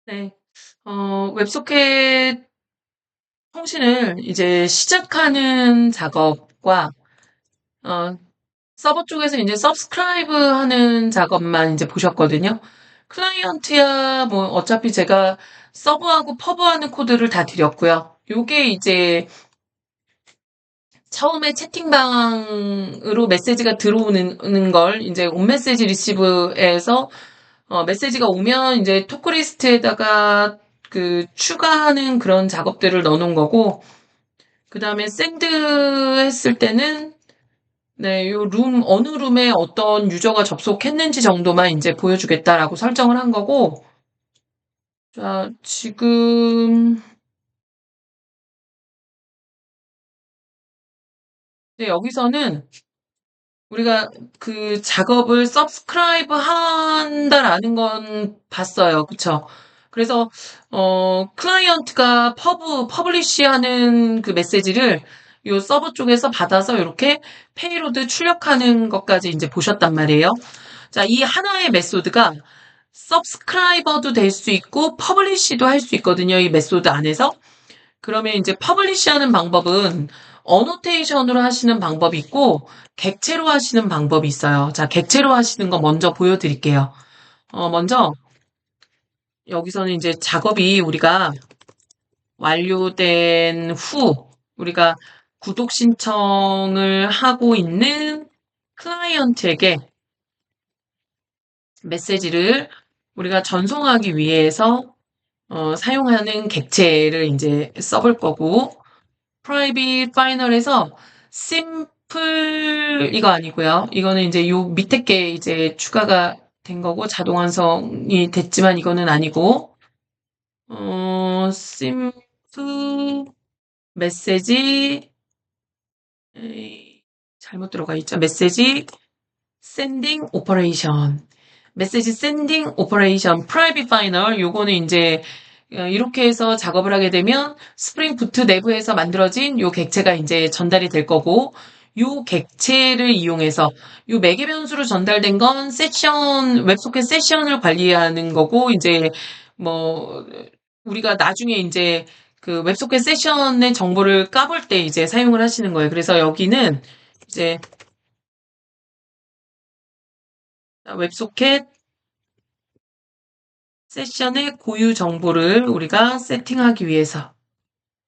네. 웹소켓 통신을 이제 시작하는 작업과, 어, 서버 쪽에서 이제 서브스크라이브 하는 작업만 이제 보셨거든요. 클라이언트야, 뭐, 어차피 제가 서브하고 퍼브하는 코드를 다 드렸고요. 요게 이제 처음에 채팅방으로 메시지가 들어오는 걸 이제 온 메시지 리시브에서 메시지가 오면 이제 토크리스트에다가 그 추가하는 그런 작업들을 넣어놓은 거고, 그 다음에 샌드 했을 때는 네, 요 어느 룸에 어떤 유저가 접속했는지 정도만 이제 보여주겠다라고 설정을 한 거고, 자, 지금, 네, 여기서는 우리가 그 작업을 서브스크라이브 한다라는 건 봤어요. 그쵸? 그래서, 클라이언트가 퍼블리시 하는 그 메시지를 요 서버 쪽에서 받아서 이렇게 페이로드 출력하는 것까지 이제 보셨단 말이에요. 자, 이 하나의 메소드가 서브스크라이버도 될 수 있고, 퍼블리시도 할 수 있거든요. 이 메소드 안에서. 그러면 이제 퍼블리시 하는 방법은 어노테이션으로 하시는 방법이 있고 객체로 하시는 방법이 있어요. 자, 객체로 하시는 거 먼저 보여드릴게요. 먼저 여기서는 이제 작업이 우리가 완료된 후 우리가 구독 신청을 하고 있는 클라이언트에게 메시지를 우리가 전송하기 위해서 사용하는 객체를 이제 써볼 거고 프라이빗 파이널에서 심플 이거 아니고요. 이거는 이제 요 밑에 게 이제 추가가 된 거고 자동 완성이 됐지만 이거는 아니고 심플 메시지 잘못 들어가 있죠. 메시지 샌딩 오퍼레이션. 메시지 샌딩 오퍼레이션 프라이빗 파이널 요거는 이제 이렇게 해서 작업을 하게 되면 스프링 부트 내부에서 만들어진 요 객체가 이제 전달이 될 거고 요 객체를 이용해서 요 매개 변수로 전달된 건 세션 웹소켓 세션을 관리하는 거고 이제 뭐 우리가 나중에 이제 그 웹소켓 세션의 정보를 까볼 때 이제 사용을 하시는 거예요. 그래서 여기는 이제 웹소켓 세션의 고유 정보를 우리가 세팅하기 위해서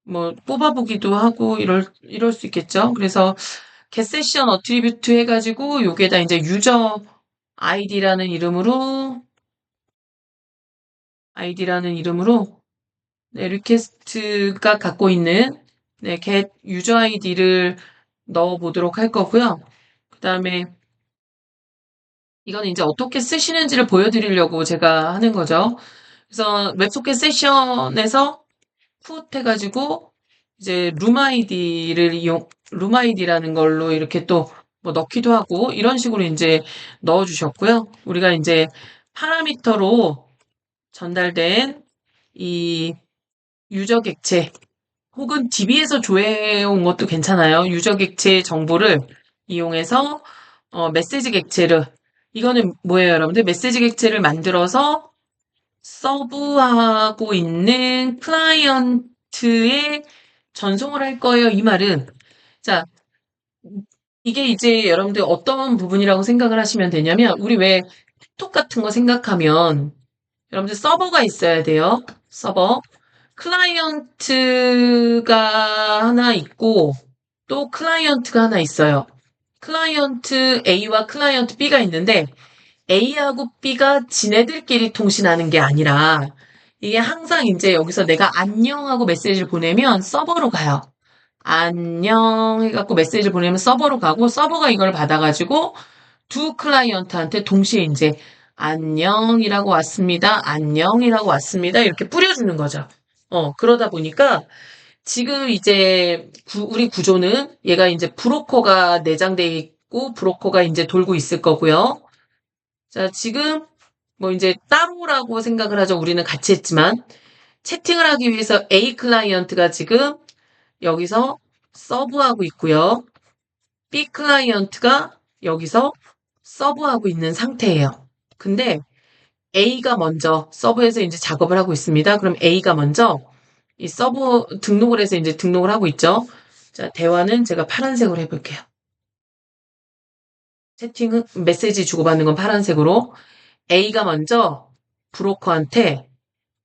뭐 뽑아보기도 하고 이럴 수 있겠죠. 그래서 get 세션 어트리뷰트 해가지고 요게다 이제 유저 아이디라는 이름으로 네, 리퀘스트가 갖고 있는 네, get 유저 아이디를 넣어 보도록 할 거고요. 그다음에 이거는 이제 어떻게 쓰시는지를 보여드리려고 제가 하는 거죠. 그래서 웹소켓 세션에서 풋 해가지고 이제 룸 아이디라는 걸로 이렇게 또 뭐 넣기도 하고 이런 식으로 이제 넣어주셨고요. 우리가 이제 파라미터로 전달된 이 유저 객체 혹은 DB에서 조회해온 것도 괜찮아요. 유저 객체 정보를 이용해서 메시지 객체를 이거는 뭐예요, 여러분들? 메시지 객체를 만들어서 서브하고 있는 클라이언트에 전송을 할 거예요. 이 말은 자 이게 이제 여러분들 어떤 부분이라고 생각을 하시면 되냐면 우리 왜 톡 같은 거 생각하면 여러분들 서버가 있어야 돼요. 서버 클라이언트가 하나 있고 또 클라이언트가 하나 있어요. 클라이언트 A와 클라이언트 B가 있는데 A하고 B가 지네들끼리 통신하는 게 아니라 이게 항상 이제 여기서 내가 안녕하고 메시지를 보내면 서버로 가요. 안녕 해갖고 메시지를 보내면 서버로 가고 서버가 이걸 받아가지고 두 클라이언트한테 동시에 이제 안녕이라고 왔습니다. 안녕이라고 왔습니다. 이렇게 뿌려주는 거죠. 그러다 보니까 지금 이제 우리 구조는 얘가 이제 브로커가 내장돼 있고 브로커가 이제 돌고 있을 거고요. 자, 지금 뭐 이제 따로라고 생각을 하죠. 우리는 같이 했지만 채팅을 하기 위해서 A 클라이언트가 지금 여기서 서브하고 있고요. B 클라이언트가 여기서 서브하고 있는 상태예요. 근데 A가 먼저 서버에서 이제 작업을 하고 있습니다. 그럼 A가 먼저 이 서버 등록을 해서 이제 등록을 하고 있죠. 자, 대화는 제가 파란색으로 해볼게요. 채팅은 메시지 주고받는 건 파란색으로. A가 먼저 브로커한테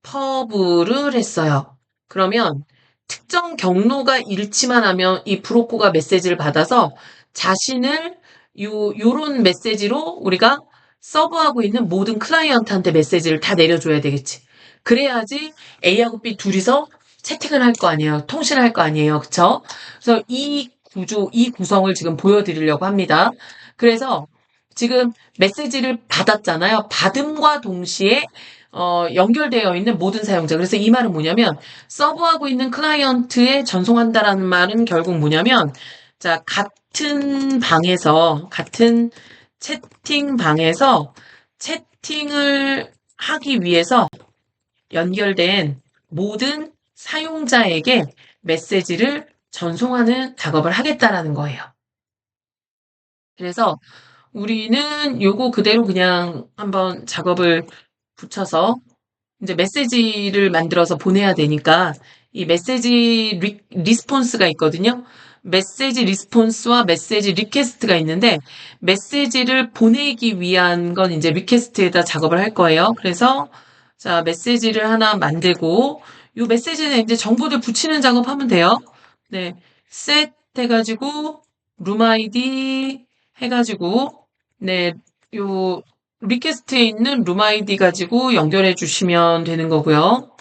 퍼브를 했어요. 그러면 특정 경로가 잃지만 하면 이 브로커가 메시지를 받아서 자신을 요런 메시지로 우리가 서브하고 있는 모든 클라이언트한테 메시지를 다 내려줘야 되겠지. 그래야지 A하고 B 둘이서 채팅을 할 거 아니에요. 통신을 할 거 아니에요. 그쵸? 그래서 이 구조, 이 구성을 지금 보여드리려고 합니다. 그래서 지금 메시지를 받았잖아요. 받음과 동시에 연결되어 있는 모든 사용자. 그래서 이 말은 뭐냐면, 서브하고 있는 클라이언트에 전송한다라는 말은 결국 뭐냐면, 자, 같은 채팅방에서 채팅을 하기 위해서 연결된 모든 사용자에게 메시지를 전송하는 작업을 하겠다라는 거예요. 그래서 우리는 요거 그대로 그냥 한번 작업을 붙여서 이제 메시지를 만들어서 보내야 되니까 이 메시지 리스폰스가 있거든요. 메시지 리스폰스와 메시지 리퀘스트가 있는데 메시지를 보내기 위한 건 이제 리퀘스트에다 작업을 할 거예요. 그래서 자, 메시지를 하나 만들고 이 메시지는 이제 정보들 붙이는 작업하면 돼요. 네. 셋 해가지고 룸 아이디 해가지고 네, 요 리퀘스트에 있는 룸 아이디 가지고 연결해 주시면 되는 거고요.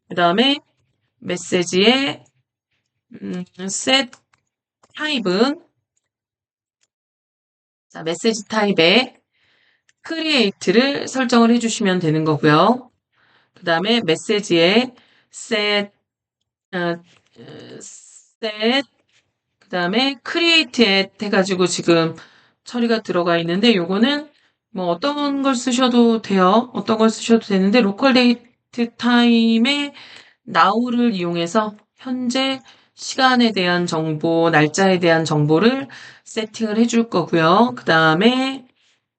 그 다음에 메시지의 set 타입은 자, 메시지 타입에 create를 설정을 해주시면 되는 거고요. 그 다음에 메시지의 set 어, set 그 다음에 create at 해가지고 지금 처리가 들어가 있는데 요거는 뭐 어떤 걸 쓰셔도 돼요. 어떤 걸 쓰셔도 되는데 로컬 데이트 타임에 now를 이용해서 현재 시간에 대한 정보, 날짜에 대한 정보를 세팅을 해줄 거고요. 그 다음에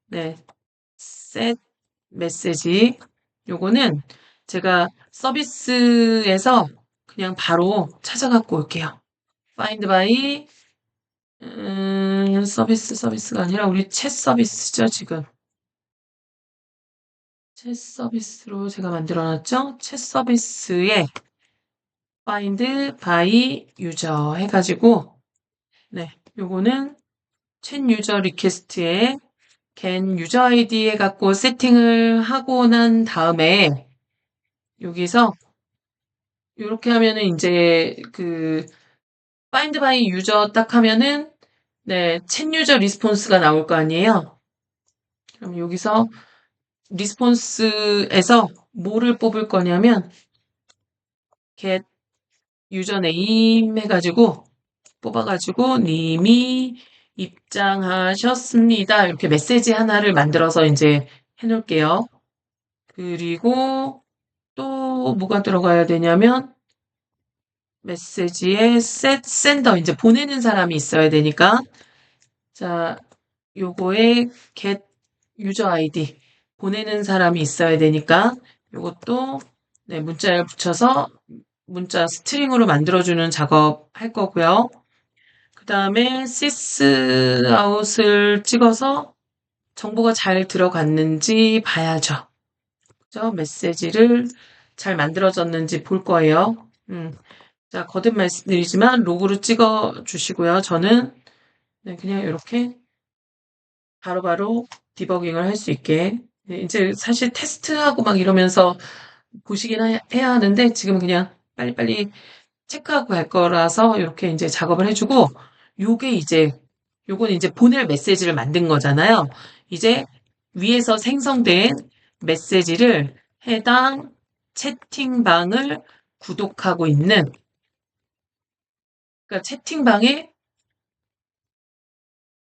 네, set 메시지 요거는 제가 서비스에서 그냥 바로 찾아갖고 올게요. find by 서비스가 아니라 우리 챗 서비스죠, 지금. 챗 서비스로 제가 만들어놨죠? 챗 서비스에 find by user 해가지고, 네, 요거는 챗 유저 리퀘스트에 get 유저 아이디 해갖고 세팅을 하고 난 다음에 여기서 이렇게 하면은 이제 그 find by user 딱 하면은 네, 챗 유저 리스폰스가 나올 거 아니에요? 그럼 여기서 리스폰스에서 뭐를 뽑을 거냐면 get 유저 네임 해가지고 뽑아가지고 님이 입장하셨습니다. 이렇게 메시지 하나를 만들어서 이제 해놓을게요. 그리고 또 뭐가 들어가야 되냐면 메시지에 set sender 이제 보내는 사람이 있어야 되니까 자 요거에 get 유저 아이디 보내는 사람이 있어야 되니까 요것도 네, 문자를 붙여서 문자 스트링으로 만들어주는 작업 할 거고요. 그 다음에 sysout을 찍어서 정보가 잘 들어갔는지 봐야죠. 그죠? 메시지를 잘 만들어졌는지 볼 거예요. 자, 거듭 말씀드리지만 로그로 찍어 주시고요. 저는 네, 그냥 이렇게 바로바로 디버깅을 할 수 있게 네, 이제 사실 테스트하고 막 이러면서 보시긴 해야 하는데 지금 그냥 빨리빨리 체크하고 갈 거라서 이렇게 이제 작업을 해주고 요게 이제 요건 이제 보낼 메시지를 만든 거잖아요. 이제 위에서 생성된 메시지를 해당 채팅방을 구독하고 있는 그러니까 채팅방에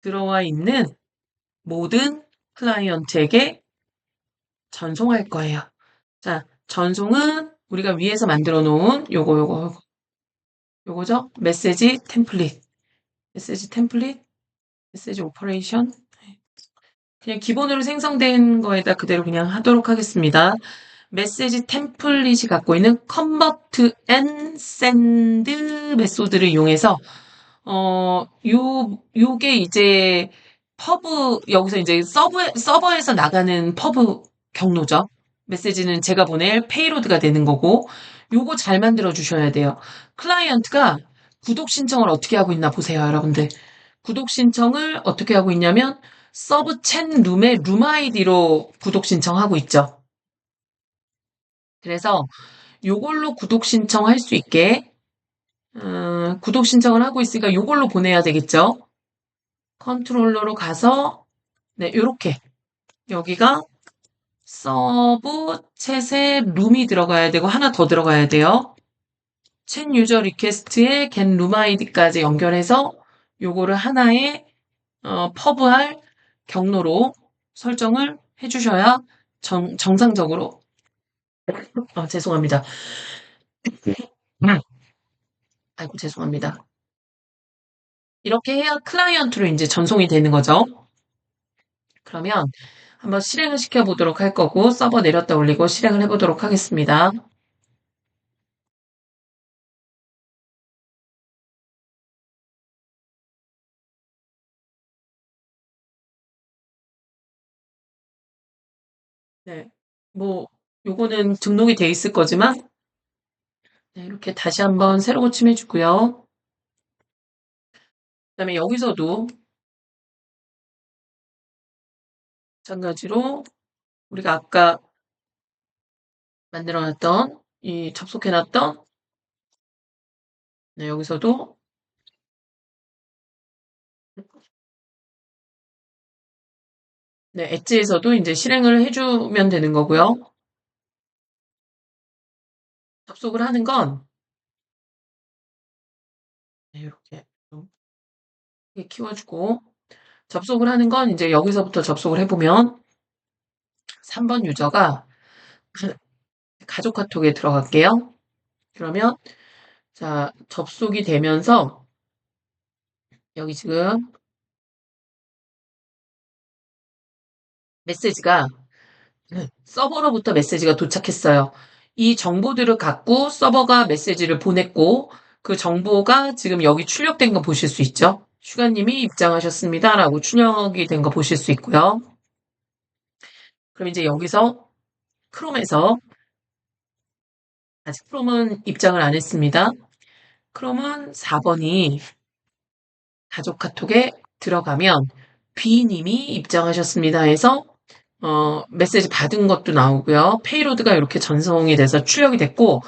들어와 있는 모든 클라이언트에게 전송할 거예요. 자, 전송은 우리가 위에서 만들어 놓은 요거죠? 메시지 템플릿, 메시지 오퍼레이션. 그냥 기본으로 생성된 거에다 그대로 그냥 하도록 하겠습니다. 메시지 템플릿이 갖고 있는 convert and send 메소드를 이용해서 요게 이제 여기서 이제 서버에서 나가는 퍼브 경로죠. 메시지는 제가 보낼 페이로드가 되는 거고, 요거 잘 만들어 주셔야 돼요. 클라이언트가 구독 신청을 어떻게 하고 있나 보세요, 여러분들. 구독 신청을 어떻게 하고 있냐면, 서브 챗 룸의 룸 아이디로 구독 신청하고 있죠. 그래서 요걸로 구독 신청할 수 있게, 구독 신청을 하고 있으니까 요걸로 보내야 되겠죠. 컨트롤러로 가서 네, 요렇게 여기가 서브 챗에 룸이 들어가야 되고 하나 더 들어가야 돼요. 챗 유저 리퀘스트에 get 룸 아이디까지 연결해서 요거를 하나의 퍼브할 경로로 설정을 해주셔야 정상적으로 죄송합니다. 아이고 죄송합니다. 이렇게 해야 클라이언트로 이제 전송이 되는 거죠. 그러면 한번 실행을 시켜보도록 할 거고 서버 내렸다 올리고 실행을 해보도록 하겠습니다. 네, 뭐 요거는 등록이 돼 있을 거지만 네, 이렇게 다시 한번 새로 고침해 주고요. 그다음에 여기서도 마찬가지로 우리가 아까 만들어놨던 이 접속해놨던 네, 여기서도 네, 엣지에서도 이제 실행을 해주면 되는 거고요. 접속을 하는 건 네, 이렇게 좀 키워주고 접속을 하는 건 이제 여기서부터 접속을 해보면 3번 유저가 가족 카톡에 들어갈게요. 그러면 자 접속이 되면서 여기 지금 메시지가 서버로부터 메시지가 도착했어요. 이 정보들을 갖고 서버가 메시지를 보냈고 그 정보가 지금 여기 출력된 거 보실 수 있죠. 슈가님이 입장하셨습니다. 라고 출력이 된 거 보실 수 있고요. 그럼 이제 여기서 크롬에서 아직 크롬은 입장을 안 했습니다. 크롬은 4번이 가족 카톡에 들어가면 B님이 입장하셨습니다 해서 메시지 받은 것도 나오고요. 페이로드가 이렇게 전송이 돼서 출력이 됐고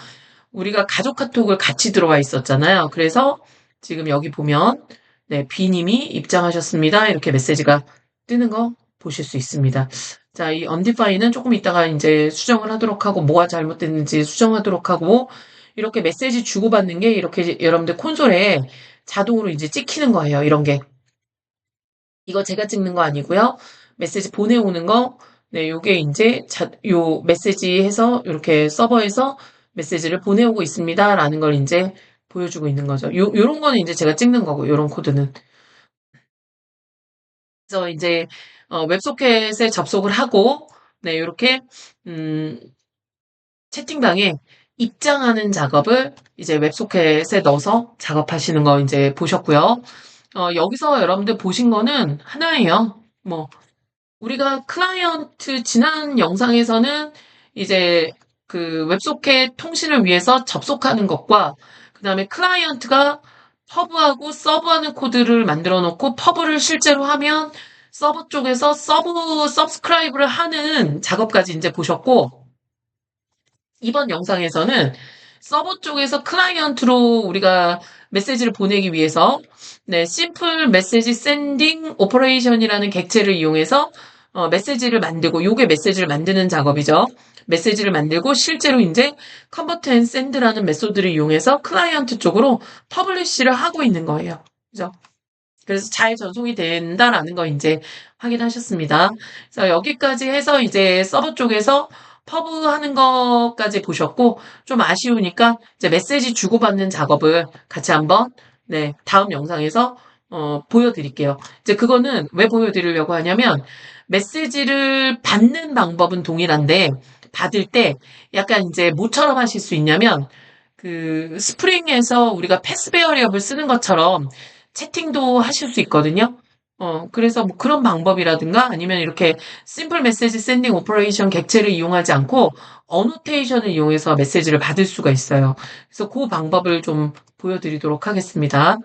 우리가 가족 카톡을 같이 들어와 있었잖아요. 그래서 지금 여기 보면 네, B님이 입장하셨습니다. 이렇게 메시지가 뜨는 거 보실 수 있습니다. 자, 이 undefine은 조금 이따가 이제 수정을 하도록 하고 뭐가 잘못됐는지 수정하도록 하고 이렇게 메시지 주고받는 게 이렇게 여러분들 콘솔에 자동으로 이제 찍히는 거예요. 이런 게. 이거 제가 찍는 거 아니고요. 메시지 보내오는 거, 네, 요게 이제 요 메시지 해서 이렇게 서버에서 메시지를 보내오고 있습니다라는 걸 이제 보여주고 있는 거죠. 요런 거는 이제 제가 찍는 거고, 요런 코드는. 그래서 이제 웹소켓에 접속을 하고, 네, 요렇게 채팅방에 입장하는 작업을 이제 웹소켓에 넣어서 작업하시는 거 이제 보셨고요. 여기서 여러분들 보신 거는 하나예요. 뭐 우리가 클라이언트 지난 영상에서는 이제 그 웹소켓 통신을 위해서 접속하는 것과 그다음에 클라이언트가 퍼브하고 서브하는 코드를 만들어 놓고 퍼브를 실제로 하면 서버 쪽에서 서브스크라이브를 하는 작업까지 이제 보셨고 이번 영상에서는 서버 쪽에서 클라이언트로 우리가 메시지를 보내기 위해서 네, 심플 메시지 샌딩 오퍼레이션이라는 객체를 이용해서 메시지를 만들고 요게 메시지를 만드는 작업이죠. 메시지를 만들고 실제로 이제 컨버트 앤 샌드라는 메소드를 이용해서 클라이언트 쪽으로 퍼블리시를 하고 있는 거예요. 그죠? 그래서 잘 전송이 된다라는 거 이제 확인하셨습니다. 그래서 여기까지 해서 이제 서버 쪽에서 퍼브하는 것까지 보셨고 좀 아쉬우니까 이제 메시지 주고받는 작업을 같이 한번 다음 영상에서 보여드릴게요. 이제 그거는 왜 보여드리려고 하냐면 메시지를 받는 방법은 동일한데, 받을 때 약간 이제 뭐처럼 하실 수 있냐면, 그 스프링에서 우리가 패스 베어리어블 쓰는 것처럼 채팅도 하실 수 있거든요. 그래서 뭐 그런 방법이라든가 아니면 이렇게 심플 메시지 샌딩 오퍼레이션 객체를 이용하지 않고 어노테이션을 이용해서 메시지를 받을 수가 있어요. 그래서 그 방법을 좀 보여드리도록 하겠습니다.